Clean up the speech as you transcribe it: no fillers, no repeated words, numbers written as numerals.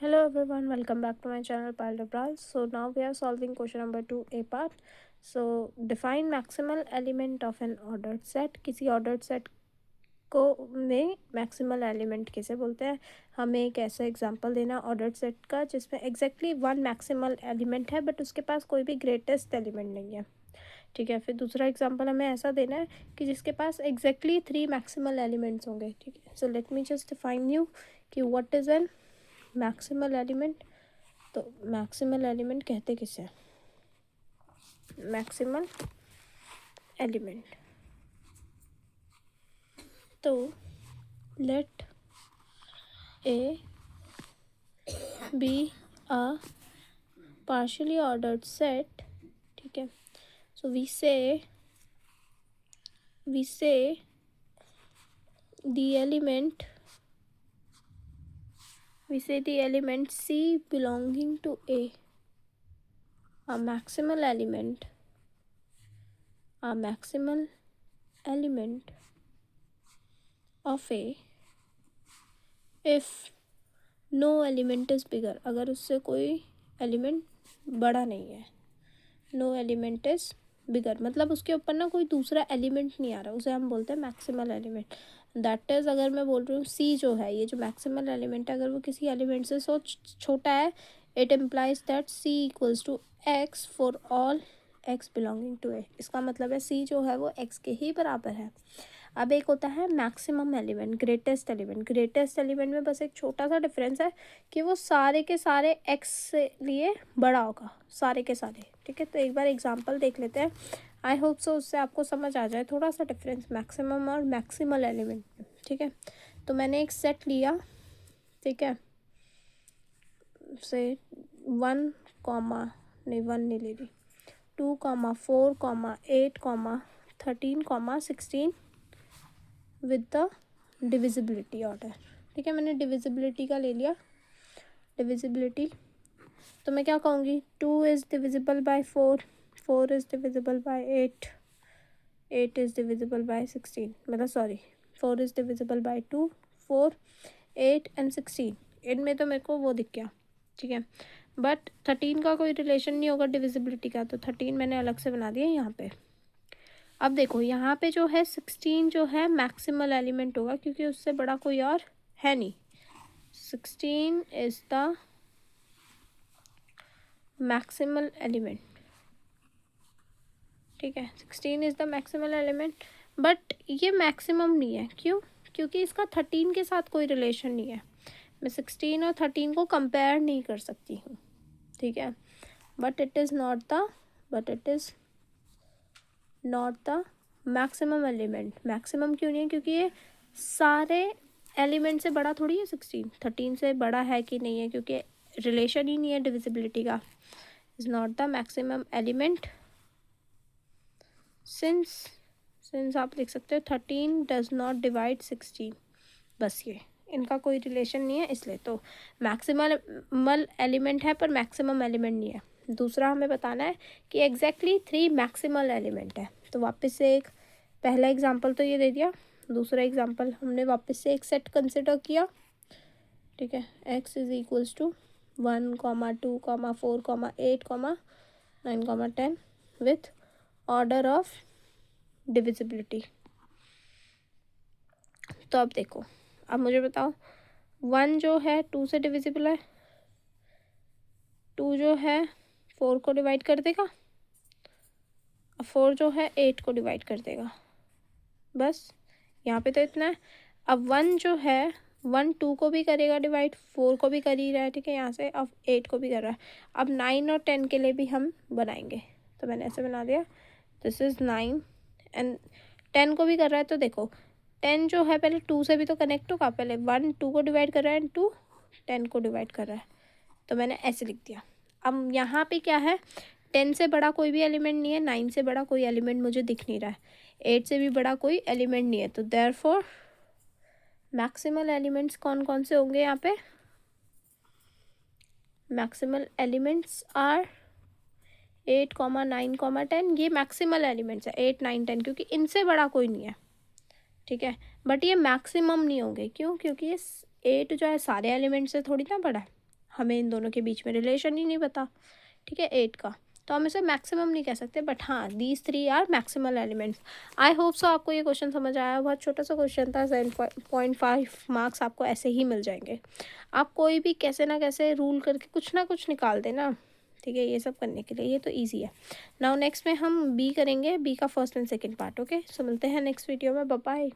Hello everyone, welcome back to my channel Pile of Bras. So now we are solving question number 2 A part. So define maximal element of an ordered set. किसी ordered set को में maximal element किसे बोलते हैं. हमें एक ऐसा example देना ऑर्डर्ड सेट का जिसमें एग्जैक्टली वन मैक्सिमल एलिमेंट है बट उसके पास कोई भी ग्रेटेस्ट एलिमेंट नहीं है. ठीक है. फिर दूसरा एग्जांपल हमें ऐसा देना है कि जिसके पास एग्जैक्टली 3 मैक्सिमल एलिमेंट्स होंगे. ठीक है. So let me just define you कि what is an maximal element. तो मैक्सिमल एलिमेंट कहते किसे. Maximal element. तो let A be a partially ordered set. ठीक है. so we say the element C belonging to A, a maximal element of A if no element is bigger. अगर उससे कोई element बड़ा नहीं है. नो एलिमेंट इज बिगर मतलब उसके ऊपर ना कोई दूसरा एलिमेंट नहीं आ रहा, उसे हम बोलते हैं मैक्सिमल एलिमेंट. दैट इज़ अगर मैं बोल रही हूँ सी जो है, ये जो मैक्सिमल एलिमेंट है, अगर वो किसी एलिमेंट से सो छोटा है, it implies that C equals to X for all X belonging to A. इसका मतलब है सी जो है वो एक्स के ही बराबर है. अब एक होता है maximum element, greatest element. Greatest element में बस एक छोटा सा डिफरेंस है कि वो सारे के सारे एक्स से लिए बड़ा होगा, सारे के सारे. ठीक है. तो एक बार एग्जांपल देख लेते हैं. आई होप सो उससे आपको समझ आ जाए थोड़ा सा डिफरेंस मैक्सिमम और मैक्सिमल एलिमेंट में. ठीक है. तो मैंने एक सेट लिया. ठीक है. से 1 नहीं ले रही, 2 4 8 13 16 विद द डिविजिबिलिटी ऑर्डर. ठीक है. मैंने डिविजिबिलिटी का ले लिया. डिविजिबिलिटी तो मैं क्या कहूँगी, 2 is divisible by 4, 4 is divisible by 8, 8 is divisible by 16, मतलब sorry 4 is divisible by 2, 4 8 and 16. इनमें तो मेरे को वो दिख गया. ठीक है. बट 13 का कोई रिलेशन नहीं होगा डिविजिबिलिटी का, तो 13 मैंने अलग से बना दिया यहाँ पे. अब देखो यहाँ पे जो है 16 जो है मैक्सिमल एलिमेंट होगा क्योंकि उससे बड़ा कोई और है नहीं. 16 इज द मैक्सिमल एलिमेंट. ठीक है. 16 is the maximal element but ये मैक्सिमम नहीं है. क्यों? क्योंकि इसका 13 के साथ कोई रिलेशन नहीं है. मैं 16 और 13 को कंपेयर नहीं कर सकती हूँ. ठीक है. But it is not the maximum element. Maximum क्यों नहीं है? क्योंकि ये सारे एलिमेंट से बड़ा थोड़ी है. 16 13 से बड़ा है कि नहीं है, क्योंकि रिलेशन ही नहीं है डिविजिबिलिटी का. Is not the maximum element since आप लिख सकते हो 13 डज नॉट डिवाइड 16. बस ये इनका कोई रिलेशन नहीं है इसलिए. तो मैक्सिमल एलिमेंट है पर मैक्सिमम एलिमेंट नहीं है. दूसरा हमें बताना है कि एग्जैक्टली 3 मैक्सिमल एलिमेंट है. तो वापस से एक पहला एग्जांपल तो ये दे दिया. दूसरा एग्जांपल हमने वापस से एक सेट कंसिडर किया. ठीक है. x is equals to 1 2 4 8 9 10 with order of divisibility. तो अब देखो, अब मुझे बताओ 1 जो है 2 से डिविजिबल है, 2 जो है 4 को डिवाइड कर देगा, 4 जो है 8 को डिवाइड कर देगा. बस यहाँ पे तो इतना है. अब 1 जो है 1 2 को भी करेगा डिवाइड, 4 को भी कर ही रहा है. ठीक है. यहाँ से अब 8 को भी कर रहा है. अब 9 और 10 के लिए भी हम बनाएंगे. तो मैंने ऐसे बना दिया. दिस इज़ 9 एंड 10 को भी कर रहा है. तो देखो 10 जो है पहले 2 से भी तो कनेक्ट होगा. पहले 1 2 को डिवाइड कर रहा है एंड 2 10 को डिवाइड कर रहा है. तो मैंने ऐसे लिख दिया. अब यहाँ पे क्या है, 10 से बड़ा कोई भी एलिमेंट नहीं है, 9 से बड़ा कोई एलिमेंट मुझे दिख नहीं रहा है, 8 से भी बड़ा कोई एलिमेंट नहीं है. तो देयरफॉर मैक्सिमल एलिमेंट्स कौन कौन से होंगे यहाँ पे. Maximal elements are 8 9 10. ये मैक्सिमल एलिमेंट्स है 8 9 10 क्योंकि इनसे बड़ा कोई नहीं है. ठीक है. बट ये मैक्सिमम नहीं होंगे. क्यों? क्योंकि ये 8 जो है सारे एलिमेंट से थोड़ी ना बड़ा है. हमें इन दोनों के बीच में रिलेशन ही नहीं पता, ठीक है, 8 का, तो हम इसे मैक्सिमम नहीं कह सकते, बट हाँ these 3 are maximal elements. I hope so आपको ये क्वेश्चन समझ आया। बहुत छोटा सा क्वेश्चन था, 7.5 मार्क्स आपको ऐसे ही मिल जाएंगे। आप कोई भी कैसे ना कैसे रूल करके कुछ ना कुछ निकाल देना, ठीक है, ये सब करने के लिए ये तो ईजी है। नाउ नेक्स्ट में हम बी करेंगे, बी का first and second part. Okay, so मिलते हैं नेक्स्ट वीडियो में, बाय बाय।